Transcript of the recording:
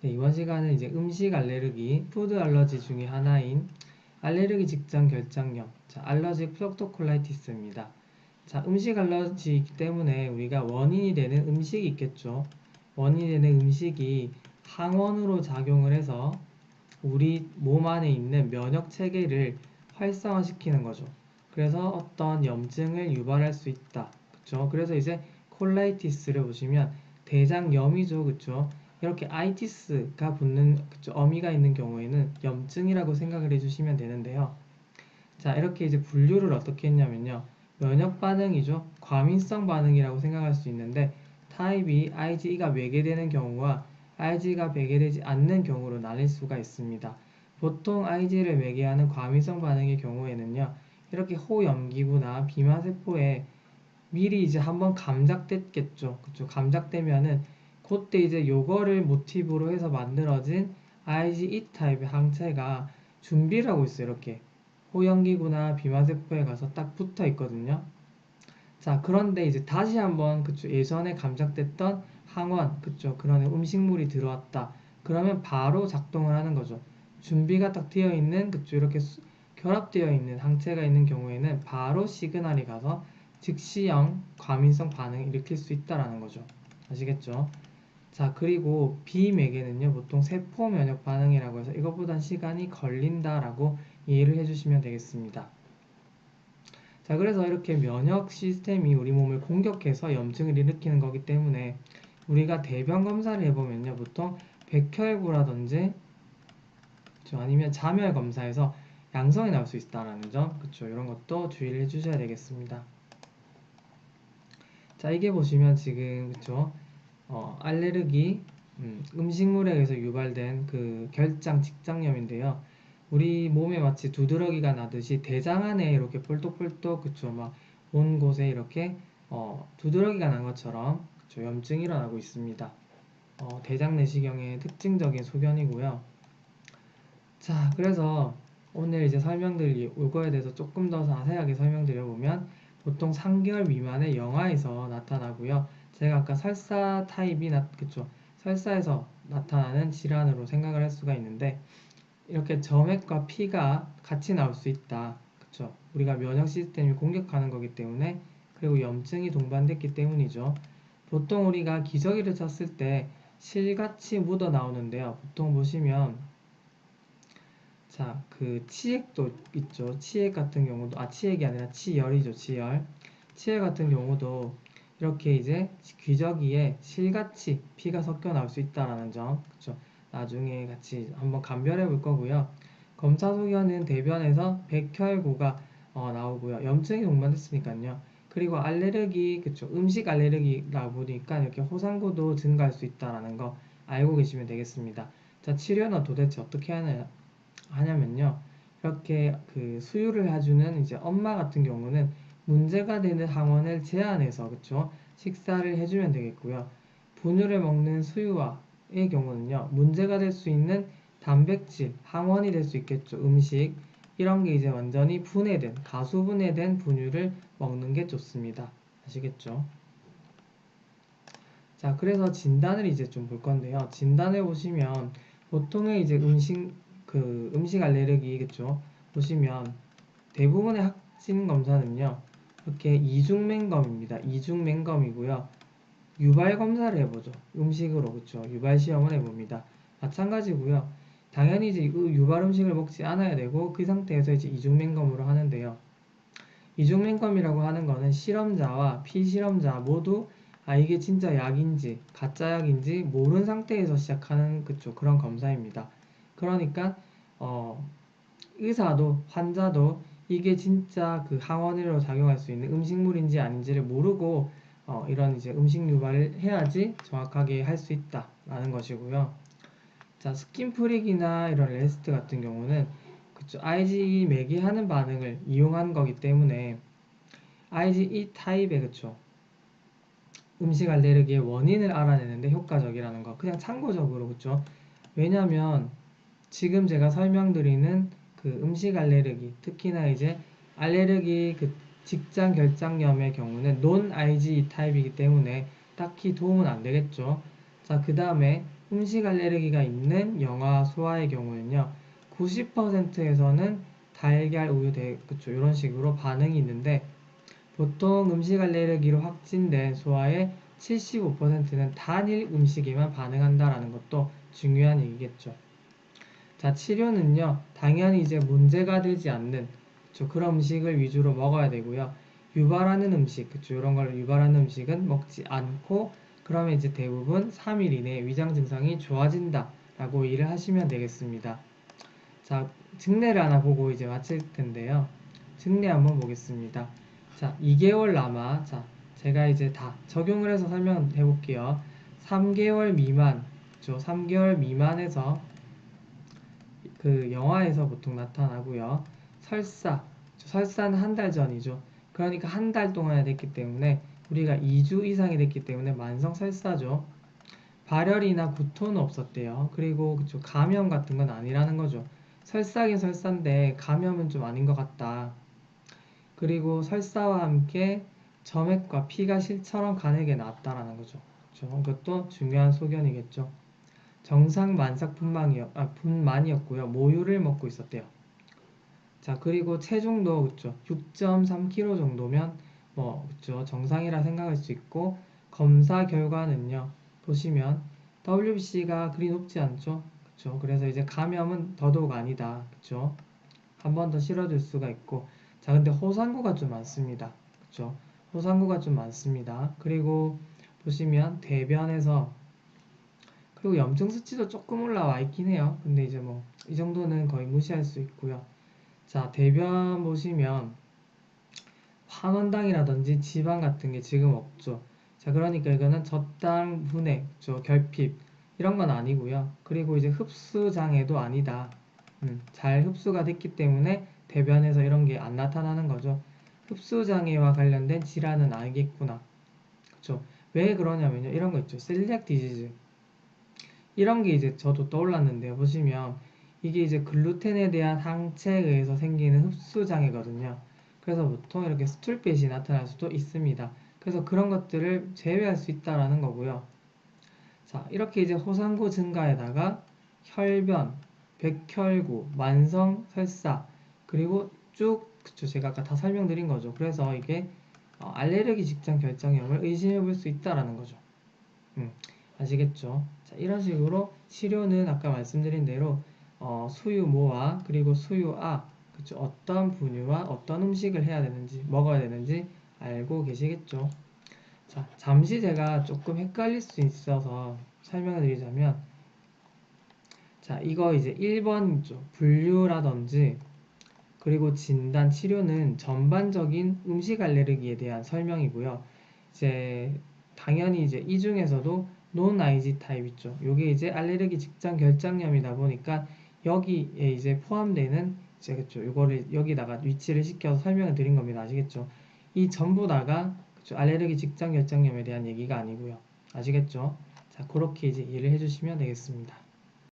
네, 이번 시간은 이제 음식 알레르기, 푸드 알러지 중에 하나인 알레르기 직전 결장염, 자, 알러직 프록토콜라이티스입니다. 자, 음식 알러지이기 때문에 우리가 원인이 되는 음식이 있겠죠. 원인이 되는 음식이 항원으로 작용을 해서 우리 몸 안에 있는 면역 체계를 활성화시키는 거죠. 그래서 어떤 염증을 유발할 수 있다. 그쵸? 그래서 이제 콜라이티스를 보시면 대장염이죠. 그쵸? 이렇게 아이티스가 붙는 그쵸? 어미가 있는 경우에는 염증이라고 생각을 해주시면 되는데요. 자, 이렇게 이제 분류를 어떻게 했냐면요. 면역 반응이죠. 과민성 반응이라고 생각할 수 있는데 타입이 IgE가 매개되는 경우와 IgE가 매개되지 않는 경우로 나뉠 수가 있습니다. 보통 IgE를 매개하는 과민성 반응의 경우에는요. 이렇게 호염기구나 비만세포에 미리 이제 한번 감작됐겠죠. 그쵸? 감작되면은 그때 이제 요거를 모티브로 해서 만들어진 IgE 타입의 항체가 준비를 하고 있어요. 이렇게 호영기구나 비만세포에 가서 딱 붙어 있거든요. 자, 그런데 이제 다시 한번 그쵸 예전에 감작됐던 항원 그쵸 그런 음식물이 들어왔다. 그러면 바로 작동을 하는 거죠. 준비가 딱 되어 있는 그쵸 이렇게 결합되어 있는 항체가 있는 경우에는 바로 시그널이 가서 즉시형 과민성 반응을 일으킬 수 있다라는 거죠. 아시겠죠? 자, 그리고 비매개는요, 보통 세포 면역 반응이라고 해서 이것보단 시간이 걸린다라고 이해를 해주시면 되겠습니다. 자, 그래서 이렇게 면역 시스템이 우리 몸을 공격해서 염증을 일으키는 거기 때문에 우리가 대변 검사를 해보면요, 보통 백혈구라든지 아니면 자멸 검사에서 양성이 나올 수 있다라는 점, 그쵸? 이런 것도 주의를 해주셔야 되겠습니다. 자, 이게 보시면 지금 그쵸? 알레르기, 음식물에 의해서 유발된 그 결장 직장염인데요. 우리 몸에 마치 두드러기가 나듯이 대장 안에 이렇게 폴떡폴떡 그쵸 막 온 곳에 이렇게 두드러기가 난 것처럼 그쵸 염증이 일어나고 있습니다. 대장 내시경의 특징적인 소견이고요. 자, 그래서 오늘 이제 설명드릴 요거에 대해서 조금 더 자세하게 설명드려 보면 보통 3개월 미만의 영아에서 나타나고요. 제가 아까 설사 타입이 그쵸 설사에서 나타나는 질환으로 생각을 할 수가 있는데 이렇게 점액과 피가 같이 나올 수 있다. 그쵸? 우리가 면역 시스템이 공격하는 거기 때문에 그리고 염증이 동반됐기 때문이죠. 보통 우리가 기저귀를 찼을 때 실같이 묻어 나오는데요. 보통 보시면 자, 그 치액도 있죠. 치액 같은 경우도 치액이 아니라 치열이죠. 치열. 치열 같은 경우도 이렇게 이제 귀저귀에 실같이 피가 섞여 나올 수 있다라는 점. 그쵸? 나중에 같이 한번 감별해 볼 거고요. 검사 소견은 대변에서 백혈구가 나오고요. 염증이 동반됐으니까요. 그리고 알레르기, 그쵸? 음식 알레르기라 보니까 이렇게 호상구도 증가할 수 있다라는 거 알고 계시면 되겠습니다. 자, 치료는 도대체 어떻게 하냐면요. 이렇게 그 수유를 해주는 이제 엄마 같은 경우는 문제가 되는 항원을 제한해서 그쵸? 식사를 해주면 되겠고요. 분유를 먹는 수유아의 경우는요. 문제가 될 수 있는 단백질, 항원이 될 수 있겠죠. 음식 이런 게 이제 완전히 분해된 가수분해된 분유를 먹는 게 좋습니다. 아시겠죠? 자, 그래서 진단을 이제 좀 볼 건데요. 진단을 보시면 보통의 이제 음식 알레르기, 그쵸? 보시면 대부분의 확진 검사는요. 이렇게 이중맹검입니다. 이중맹검이고요. 유발 검사를 해보죠. 음식으로, 그쵸? 유발 시험을 해봅니다. 마찬가지고요. 당연히 이제 유발 음식을 먹지 않아야 되고 그 상태에서 이제 이중맹검으로 하는데요. 이중맹검이라고 하는 거는 실험자와 피실험자 모두 이게 진짜 약인지 가짜 약인지 모르는 상태에서 시작하는 그런 검사입니다. 그러니까 의사도 환자도 이게 진짜 그 항원으로 작용할 수 있는 음식물인지 아닌지를 모르고 이런 이제 음식 유발을 해야지 정확하게 할 수 있다라는 것이고요. 자, 스킨프릭이나 이런 레스트 같은 경우는 그쵸 IgE 매개하는 반응을 이용한 거기 때문에 IgE 타입의 그쵸 음식 알레르기의 원인을 알아내는데 효과적이라는 거 그냥 참고적으로 그쵸 왜냐면 지금 제가 설명드리는 그 음식 알레르기 특히나 이제 알레르기 그 직장 결장염의 경우는 논 IgE 타입이기 때문에 딱히 도움은 안 되겠죠. 자, 그 다음에 음식 알레르기가 있는 영아, 소아의 경우는요, 90%에서는 달걀, 우유, 그쵸, 이런 식으로 반응이 있는데, 보통 음식 알레르기로 확진된 소아의 75%는 단일 음식에만 반응한다라는 것도 중요한 얘기겠죠. 자, 치료는요, 당연히 이제 문제가 되지 않는, 그쵸, 그런 음식을 위주로 먹어야 되고요. 유발하는 음식, 그쵸, 이런 걸 유발하는 음식은 먹지 않고, 그러면 이제 대부분 3일 이내에 위장 증상이 좋아진다라고 이해를 하시면 되겠습니다. 자, 증례를 하나 보고 이제 마칠 텐데요. 증례 한번 보겠습니다. 자, 2개월 남아. 자, 제가 이제 다 적용을 해서 설명해 볼게요. 3개월 미만, 그쵸, 3개월 미만에서 그 영화에서 보통 나타나고요. 설사는 한 달 전이죠. 그러니까 한 달 동안 됐기 때문에 우리가 2주 이상이 됐기 때문에 만성 설사죠. 발열이나 구토는 없었대요. 그리고 그쵸, 감염 같은 건 아니라는 거죠. 설사긴 설사인데 감염은 좀 아닌 것 같다. 그리고 설사와 함께 점액과 피가 실처럼 가늘게 나왔다라는 거죠. 그쵸? 그것도 중요한 소견이겠죠. 정상 만삭 분만이었고요. 모유를 먹고 있었대요. 자, 그리고 체중도 그쵸, 6.3kg 정도면 뭐 그쵸, 정상이라 생각할 수 있고, 검사 결과는요, 보시면 WBC가 그리 높지 않죠. 그쵸. 그래서 이제 감염은 더더욱 아니다. 그쵸. 한 번 더 실어줄 수가 있고, 자, 근데 호상구가 좀 많습니다. 그쵸. 호상구가 좀 많습니다. 그리고 보시면 대변에서, 그리고 염증 수치도 조금 올라와 있긴 해요. 근데 이제 뭐 이 정도는 거의 무시할 수 있고요. 자, 대변 보시면 환원당이라든지 지방 같은 게 지금 없죠. 자, 그러니까 이거는 저당 분해, 결핍 이런 건 아니고요. 그리고 이제 흡수 장애도 아니다. 잘 흡수가 됐기 때문에 대변에서 이런 게 안 나타나는 거죠. 흡수 장애와 관련된 질환은 아니겠구나. 그렇죠? 왜 그러냐면요. 이런 거 있죠. 셀리악 디지즈. 이런 게 이제 저도 떠올랐는데요. 보시면 이게 이제 글루텐에 대한 항체에 의해서 생기는 흡수 장애거든요. 그래서 보통 이렇게 스툴빛이 나타날 수도 있습니다. 그래서 그런 것들을 제외할 수 있다라는 거고요. 자, 이렇게 이제 호상구 증가에다가 혈변, 백혈구, 만성 설사, 그리고 쭉, 그쵸, 제가 아까 다 설명드린 거죠. 그래서 이게 알레르기 직전 결정염을 의심해 볼 수 있다라는 거죠. 아시겠죠? 자, 이런 식으로 치료는 아까 말씀드린 대로 수유모와 그리고 수유아, 그쵸, 어떤 분유와 어떤 음식을 해야 되는지, 먹어야 되는지 알고 계시겠죠? 자, 잠시 제가 조금 헷갈릴 수 있어서 설명을 드리자면, 자, 이거 이제 1번이죠. 분류라든지, 그리고 진단, 치료는 전반적인 음식 알레르기에 대한 설명이고요. 이제, 당연히 이제 이 중에서도 논 IG 타입 있죠. 요게 이제 알레르기 직전 결장염이다 보니까 여기에 이제 포함되는, 이제 그쵸, 요거를 여기다가 위치를 시켜서 설명을 드린 겁니다. 아시겠죠? 이 전부 다가 그쵸, 알레르기 직전 결장염에 대한 얘기가 아니고요. 아시겠죠? 자, 그렇게 이제 이해를 해주시면 되겠습니다.